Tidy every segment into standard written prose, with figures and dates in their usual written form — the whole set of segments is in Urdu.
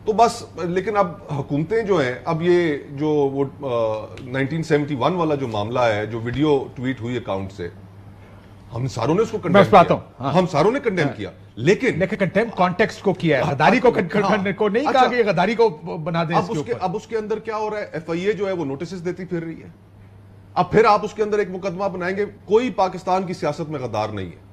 تو بس لیکن اب حکومتیں جو ہیں, اب یہ جو وہ 1971 والا جو معاملہ ہے, جو ویڈیو ٹویٹ ہوئی اکاؤنٹ سے, ہم ساروں نے اس کو کنڈیم کیا, ہم ساروں نے کنڈیم کیا, لیکن کنڈیم کانٹیکسٹ کو کیا ہے, غداری کو نہیں کہا کہ غداری کو بنا دیں. اب اس کے اندر کیا ہو رہا ہے, ایف آئی اے جو ہے وہ نوٹسز دیتی پھر رہی ہے. اب پھر آپ اس کے اندر ایک مقدمہ بنائیں گے. کوئی پاکستان کی سیاست میں غدار نہیں ہے,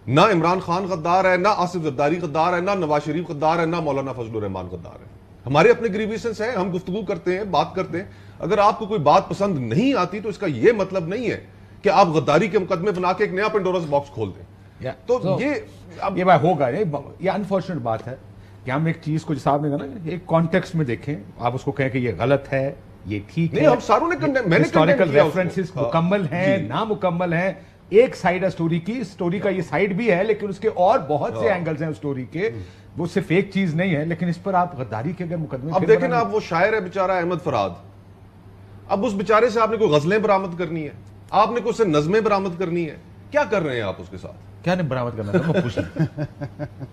نہ عمران خان غدار ہے, نہ آصف زرداری غدار ہے, نہ نواز شریف غدار ہے, نہ مولانا فضل الرحمان غدار ہے. ہمارے اپنے گریویسنس ہیں, ہم گفتگو کرتے ہیں, بات کرتے ہیں. اگر آپ کو کوئی بات پسند نہیں آتی تو اس کا یہ مطلب نہیں ہے کہ آپ غداری کے مقدمے بنا کے ایک نیا پنڈورس باکس کھول دیں. تو یہ ہوگا, یہ انفارچونیٹ بات ہے کہ ہم ایک چیز کو, جیسے آپ نے کہا نا, ایک کانٹیکسٹ میں دیکھیں, آپ اس کو کہیں کہ یہ غلط ہے, یہ ٹھیک ہے. ہم ساروں نے ہسٹوریکل ریفرنسز مکمل ہیں, نامکمل ہیں. ایک سائیڈ ہے سٹوری کی, سٹوری کا یہ سائیڈ بھی ہے, لیکن اس کے اور بہت سے اینگلز ہیں سٹوری کے, وہ صرف ایک چیز نہیں ہے. لیکن اس پر آپ غداری کے اگر مقدمے, اب دیکھیں نا, اب وہ شاعر ہے بیچارہ احمد فراد, اب اس بیچارے سے آپ نے کوئی غزلیں برآمد کرنی ہے, آپ نے کوئی سے نظمیں برآمد کرنی ہے, کیا کر رہے ہیں آپ اس کے ساتھ؟ کیا نہیں برآمد کرنا تھا, میں پوچھ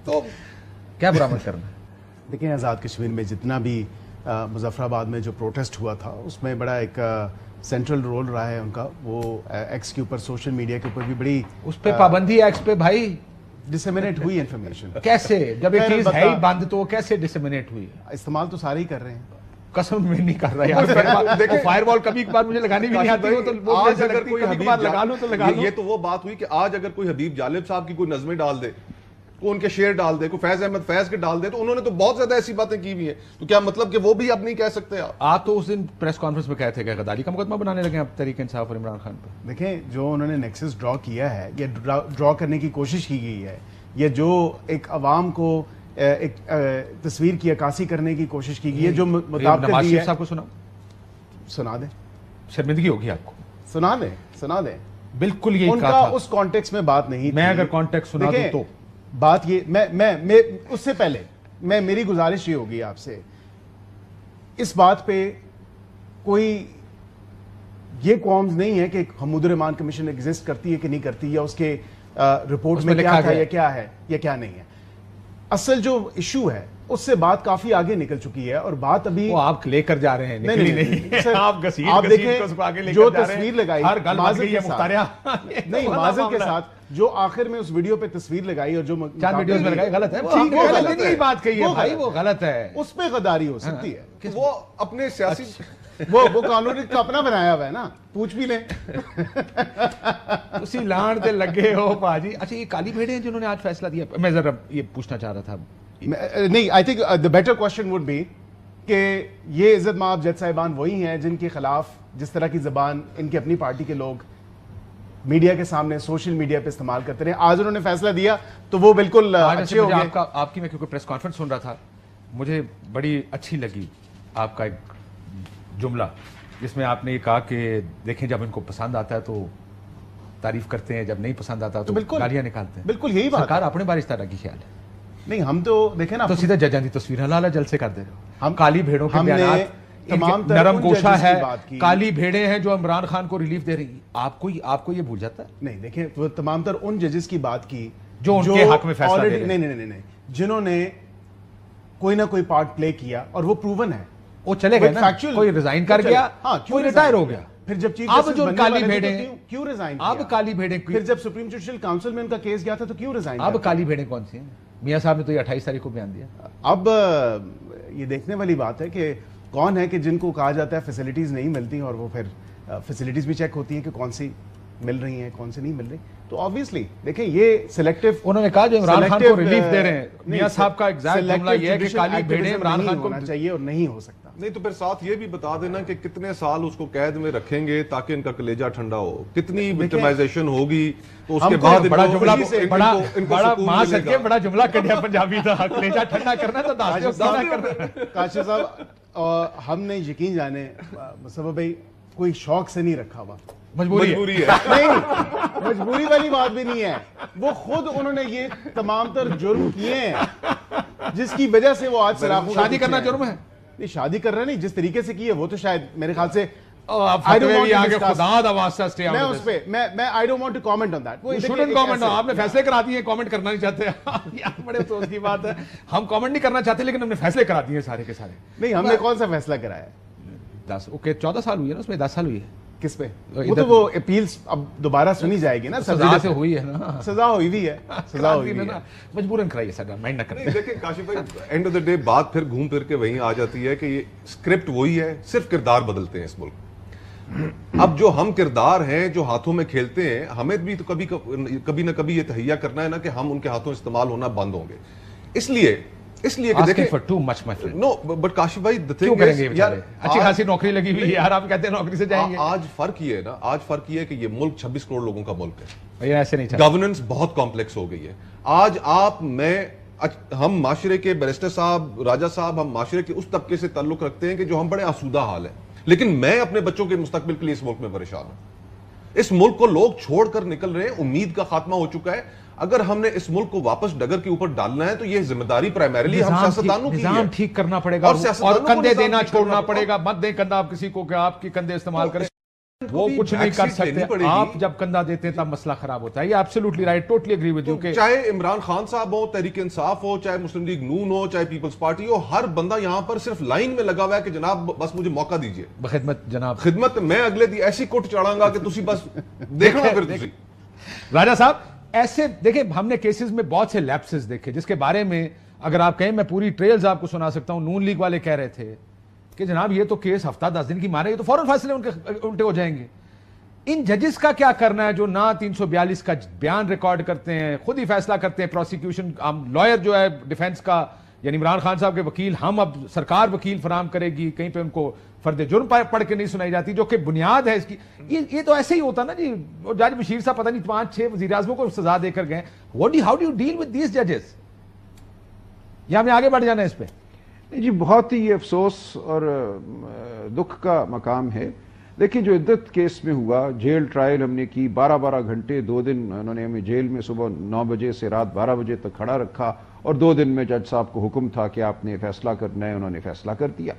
تو کیا برآمد کرنا ہے؟ دیکھیں, آزاد کشمیر میں جتنا بھی مظفر آباد میں جو پروٹیسٹ ہوا تھا, اس میں بڑا ایک سینٹرل رول رہا ہے ان کا. وہ ایکس کے اوپر, سوشل میڈیا کے اوپر بھی بڑی اس پہ پابندی ہے, ایکس پہ بھائی ڈسیمینیٹ ہوئی انفارمیشن. کیسے, جب ایک چیز ہے ہی بند تو کیسے ڈسیمینیٹ ہوئی؟ استعمال تو سارے ہی کر رہے ہیں. قسم میں نہیں کر رہا یار, دیکھیں فائر وال کبھی کبھار مجھے لگانی بھی نہیں آتی, تو آج اگر کوئی حبیب لگا لو تو لگا لو. یہ تو وہ بات ہوئی کہ آج اگر کوئی حبیب جالب صاحب کی کوئی نظمیں ڈال دے, کوئی ان کے شعر ڈال دے, کوئی فیض احمد فیض کے ڈال دے, تو انہوں نے تو بہت زیادہ ایسی باتیں کی ہوئی ہیں, تو کیا مطلب کہ وہ بھی اب نہیں کہہ سکتے آپ تو اس دن پریس کانفرنس میں کہے تھے کہ غداری کا مقدمہ بنانے لگے اب تحریک انصاف اور عمران خان پہ. دیکھیں, جو انہوں نے نیکسس ڈرا کیا ہے, یا ڈرا کرنے کی کوشش کی گئی ہے, یا جو ایک عوام کو ایک تصویر کی عکاسی کرنے کی کوشش کی گئی ہے, جو مطابقت نواز شریف صاحب کو سنا دیں, شرمندگی ہوگی آپ کو, سنا دیں. بالکل یہ ان کا اس کانٹیکس میں بات نہیں تھی. میں اگر کانٹیکس سنا دوں تو بات یہ, میں اس سے پہلے میری گزارش یہ ہوگی آپ سے, اس بات پہ کوئی یہ قوم نہیں ہے کہ حمود الرحمان کمیشن ایگزسٹ کرتی ہے کہ نہیں کرتی, یا اس کے رپورٹ میں کیا تھا, یا کیا ہے یا کیا نہیں ہے. اصل جو ایشو ہے اس سے بات کافی آگے نکل چکی ہے, اور بات ابھی وہ آپ لے کر جا رہے ہیں, نہیں آپ دیکھیں جو تصویر لگائی معذرت کے ساتھ, جو آخر میں اس ویڈیو پہ تصویر لگائی اور جو چار ویڈیوز میں لگائی, غلط ہے, بات کہی ہے بھائی, وہ غلط ہے. اس پہ غداری ہو سکتی ہے, وہ اپنے سیاسی وہ قانون کا اپنا بنایا ہوا ہے نا, پوچھ بھی لیں. اسی لان تے لگے ہو باجی. اچھا, یہ کالی بھیڑیں ہیں جنہوں نے آج فیصلہ دیا, میں ذرا یہ پوچھنا چاہ رہا تھا. نہیں, I think the better question would be کہ یہ عزت مآب جج صاحبان وہی ہیں جن کے خلاف جس طرح کی زبان ان کی اپنی پارٹی کے لوگ میڈیا کے سامنے, سوشل میڈیا پہ استعمال کرتے رہے. آج انہوں نے فیصلہ دیا تو وہ بالکل اچھے ہو گئے. آپ کی میں کیونکہ پریس کانفرنس سن رہا تھا, مجھے بڑی اچھی لگی آپ کا ایک جملہ, جس میں آپ نے یہ کہا کہ دیکھیں, جب ان کو پسند آتا ہے تو تعریف کرتے ہیں, جب نہیں پسند آتا تو گالیاں نکالتے ہیں. بالکل یہی بات. سرکار اپنے بارے اس طرح کی خیال ہے نہیں, ہم تو دیکھیں نا, تو سیدھا ججاں کی تصویر حلال جلسے کر دے رہے ہو. ہم کالی بھیڑوں کے بیانات نرم گوشہ ہے, کالی بھیڑیں ہیں جو عمران خان کو ریلیف دے رہی ہیں, آپ کو یہ بھول جاتا ہے. نہیں دیکھیں, وہ تمام تر ان ججز کی بات کی جو ان کے حق میں فیصلہ دے رہے ہیں. نہیں, جنہوں نے کوئی نہ کوئی پارٹ پلے کیا اور وہ پروون ہے. وہ چلے گئے نا, کوئی ریزائن کر گیا, کوئی ریٹائر ہو گیا. پھر جب چیف اب جو کالی بھیڑیں کیوں ریزائن کیا؟ اب کالی بھیڑیں, پھر جب سپریم جوڈیشل کاؤنسل میں ان کا کیس گیا تھا تو کیوں ریزائن؟ اب کالی بھیڑیں کون سی ہیں؟ میاں صاحب نے تو یہ 28 تاریخ کو بیان دیا. اب یہ دیکھنے والی بات ہے کہ کون ہے کہ جن کو کہا جاتا ہے فیسلٹیز نہیں ملتی, اور وہ پھر فیسلٹیز بھی چیک ہوتی ہیں کہ کون سی مل رہی ہیں کون سی نہیں مل رہی. تو آبویسلی دیکھیں, یہ سلیکٹیو, انہوں نے کہا جو عمران خان کو ریلیف دے رہے ہیں, میاں صاحب کا ایگزیکٹ جملہ یہ ہے کہ کالی بھیڑیں عمران خان کو ہونا چاہیے اور نہیں ہو سکتا. نہیں تو پھر ساتھ یہ بھی بتا دینا کہ کتنے سال اس کو قید میں رکھیں گے تاکہ ان کا کلیجہ ٹھنڈا ہو, کتنی وکٹمائزیشن ہوگی, تو اس کے بعد بڑا جملہ, بڑا جملہ کٹیا پنجابی تھا, کلیجہ ٹھنڈا کرنا تو کاشف صاحب, ہم نے یقین جانے مصطفیٰ بھائی کوئی شوق سے نہیں رکھا ہوا, مجبوری ہے. نہیں, مجبوری والی بات بھی نہیں ہے, وہ خود انہوں نے یہ تمام تر جرم کیے ہیں جس کی وجہ سے وہ آج سراخوں. شادی کرنا جرم ہے؟ نہیں, شادی کر رہے نہیں, جس طریقے سے کی ہے وہ تو شاید میرے خیال سے میں اس پہ میں I don't want to comment on that. آپ نے فیصلے کرا دیے, کامنٹ کرنا نہیں چاہتے. بڑے افسوس کی بات ہے, ہم کامنٹ نہیں کرنا چاہتے لیکن ہم نے فیصلے کرا دیے سارے کے سارے. نہیں, ہم نے کون سا فیصلہ کرایا؟ 14 سال ہوئی ہے نا اس میں, 10 سال ہوئی ہے. کس پہ؟ وہ تو وہ اپیلز اب دوبارہ سنی جائے گی نا. سزا سے ہوئی ہے نا, سزا ہوئی بھی ہے, سزا ہوئی بھی ہے. مجبوراً کرائی ہے سر, مائنڈ نہ کریں. دیکھیں کاشف بھائی, اینڈ آف دا ڈے بات پھر گھوم پھر کے وہیں آ جاتی ہے کہ یہ اسکرپٹ وہی ہے, صرف کردار بدلتے ہیں اس ملک. اب جو ہم کردار ہیں جو ہاتھوں میں کھیلتے ہیں, ہمیں بھی تو کبھی نہ کبھی یہ تہیا کرنا ہے نا کہ ہم ان کے ہاتھوں استعمال ہونا بند ہوں گے. اس لیے کہ دیکھیں نو بٹ کاشف بھائی اچھی خاصی نوکری لگی ہوئی ہے یار, آپ کہتے ہیں نوکری سے جائیں گے. آج فرق یہ ہے نا, آج فرق یہ ہے کہ یہ ملک 26 کروڑ لوگوں کا ملک ہے. ایسے نہیں, گورننس بہت کمپلیکس ہو گئی ہے. آج آپ ہم معاشرے کے بیرسٹر صاحب, راجہ صاحب, ہم معاشرے کے اس طبقے سے تعلق رکھتے ہیں کہ جو ہم بڑے آسودہ حال ہیں, لیکن میں اپنے بچوں کے مستقبل کے لیے اس ملک میں پریشان ہوں. اس ملک کو لوگ چھوڑ کر نکل رہے ہیں, امید کا خاتمہ ہو چکا ہے. اگر ہم نے اس ملک کو واپس ڈگر کے اوپر ڈالنا ہے تو یہ ذمہ داری پرائمریلی ہم سیاستدانوں کی ہے. نظام ٹھیک کرنا پڑے گا اور کندھے دینا چھوڑنا پڑے گا. مت دیں کندھا آپ کسی کو کہ آپ کی کندھے استعمال کریں, وہ کچھ نہیں کر سکتے. آپ جب کندھا دیتے ہیں تب مسئلہ خراب ہوتا ہے. یہ absolutely right, totally agree with you. چاہے عمران خان صاحب ہو, تحریک انصاف ہو, چاہے مسلم لیگ نون ہو, چاہے پیپلز پارٹی ہو, ہر بندہ یہاں پر صرف لائن میں لگا ہوا ہے کہ جناب بس مجھے موقع دیجیے. بخدمت جناب, خدمت میں اگلے دی ایسی کٹ چڑھاں گا کہ تسی بس دیکھنا. پھر تسی راجہ صاحب ایسے دیکھیں, ہم نے کیسز میں بہت سے لیپسز دیکھے جس کے بارے میں اگر آپ کہیں میں پوری ٹریلز آپ کو سنا سکتا ہوں. نون لیگ والے کہہ رہے تھے کہ جناب یہ تو کیس ہفتہ 10 دن کی مارے, یہ تو فوراً فیصلے الٹے ہو جائیں گے. ان ججز کا کیا کرنا ہے جو نہ 342 کا بیان ریکارڈ کرتے ہیں, خود ہی فیصلہ کرتے ہیں. پروسیکیوشن لائر جو ہے ڈیفینس کا, یعنی عمران خان صاحب کے وکیل, ہم اب سرکار وکیل فراہم کرے گی, کہیں پہ ان کو فرد جرم پڑھ کے نہیں سنائی جاتی جو کہ بنیاد ہے اس کی. یہ تو ایسے ہی ہوتا نا جی. جج بشیر صاحب پتہ نہیں 5-6 وزیر اعظموں کو سزا دے کر گئے. How do you deal with these ججز؟ یا ہمیں آگے بڑھ جانا ہے اس پہ؟ جی بہت ہی افسوس اور دکھ کا مقام ہے. دیکھیں جو عدت کیس میں ہوا, جیل ٹرائل ہم نے کی, 12 گھنٹے 2 دن انہوں نے ہمیں جیل میں صبح 9 بجے سے رات 12 بجے تک کھڑا رکھا, اور 2 دن میں جج صاحب کو حکم تھا کہ آپ نے فیصلہ کرنا ہے, انہوں نے فیصلہ کر دیا.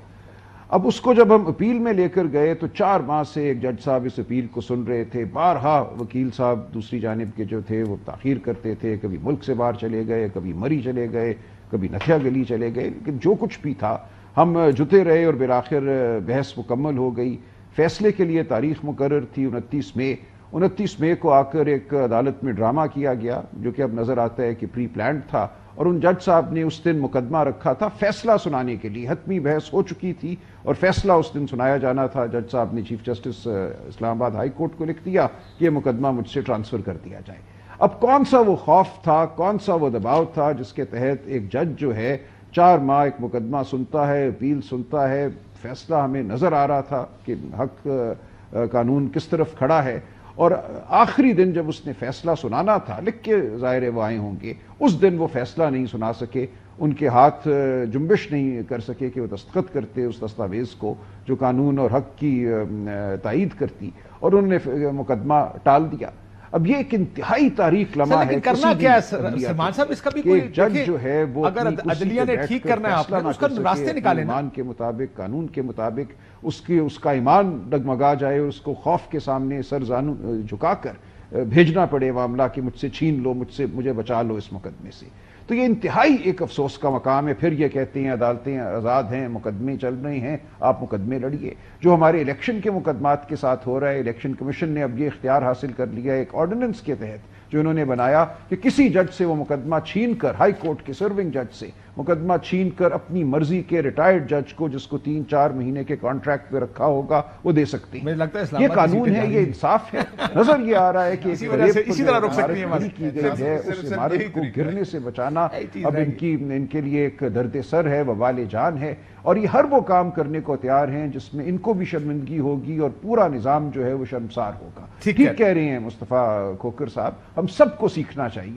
اب اس کو جب ہم اپیل میں لے کر گئے تو 4 ماہ سے ایک جج صاحب اس اپیل کو سن رہے تھے. بارہا وکیل صاحب دوسری جانب کے جو تھے وہ تاخیر کرتے تھے, کبھی ملک سے باہر چلے گئے, کبھی مری چلے گئے, کبھی نتھیا گلی چلے گئے. لیکن جو کچھ بھی تھا ہم جتے رہے اور بالآخر بحث مکمل ہو گئی. فیصلے کے لیے تاریخ مقرر تھی 29 مئی کو آ کر ایک عدالت میں ڈرامہ کیا گیا جو کہ اب نظر آتا ہے کہ پری پلانڈ تھا. اور ان جج صاحب نے اس دن مقدمہ رکھا تھا فیصلہ سنانے کے لیے. حتمی بحث ہو چکی تھی اور فیصلہ اس دن سنایا جانا تھا. جج صاحب نے چیف جسٹس اسلام آباد ہائی کورٹ کو لکھ دیا کہ یہ مقدمہ مجھ سے ٹرانسفر کر دیا جائے. اب کون سا وہ خوف تھا, کون سا وہ دباؤ تھا جس کے تحت ایک جج جو ہے 4 ماہ ایک مقدمہ سنتا ہے, اپیل سنتا ہے. فیصلہ ہمیں نظر آ رہا تھا کہ حق قانون کس طرف کھڑا ہے, اور آخری دن جب اس نے فیصلہ سنانا تھا, لکھ کے ظاہر وہ آئے ہوں گے, اس دن وہ فیصلہ نہیں سنا سکے. ان کے ہاتھ جنبش نہیں کر سکے کہ وہ دستخط کرتے اس دستاویز کو جو قانون اور حق کی تائید کرتی, اور انہوں نے مقدمہ ٹال دیا. اب یہ ایک انتہائی تاریخ لمحہ ہے. کرنا کیا ہے سلمان صاحب, اس کا بھی کوئی جج جو ہے وہ اگر عدلیہ نے ٹھیک کرنا ہے آپ نے اس کا راستے نکالے نا, ایمان کے مطابق, قانون کے مطابق اس کا ایمان ڈگمگا جائے اور اس کو خوف کے سامنے سر زانو جھکا کر بھیجنا پڑے معاملہ کہ مجھ سے چھین لو, مجھے بچا لو اس مقدمے سے. تو یہ انتہائی ایک افسوس کا مقام ہے. پھر یہ کہتے ہیں عدالتیں آزاد ہیں, مقدمے چل رہے ہیں, آپ مقدمے لڑیے. جو ہمارے الیکشن کے مقدمات کے ساتھ ہو رہا ہے, الیکشن کمیشن نے اب یہ اختیار حاصل کر لیا ایک آرڈیننس کے تحت جو انہوں نے بنایا کہ کسی جج سے وہ مقدمہ چھین کر, ہائی کورٹ کے سرونگ جج سے مقدمہ چھین کر اپنی مرضی کے ریٹائرڈ جج کو جس کو 3-4 مہینے کے کانٹریکٹ پہ رکھا ہوگا وہ دے سکتے ہیں. یہ قانون ہے, یہ انصاف ہے. نظر یہ آ رہا ہے کہ اسی طرح رک سکتی کی گئی ہے اس عمارت کو گرنے سے بچانا اب ان کے لیے ایک درد سر ہے, وبال جان ہے. اور یہ ہر وہ کام کرنے کو تیار ہیں جس میں ان کو بھی شرمندگی ہوگی اور پورا نظام جو ہے وہ شرمسار ہوگا. ٹھیک کہہ رہے ہیں مصطفیٰ کھوکھر صاحب, ہم سب کو سیکھنا چاہیے.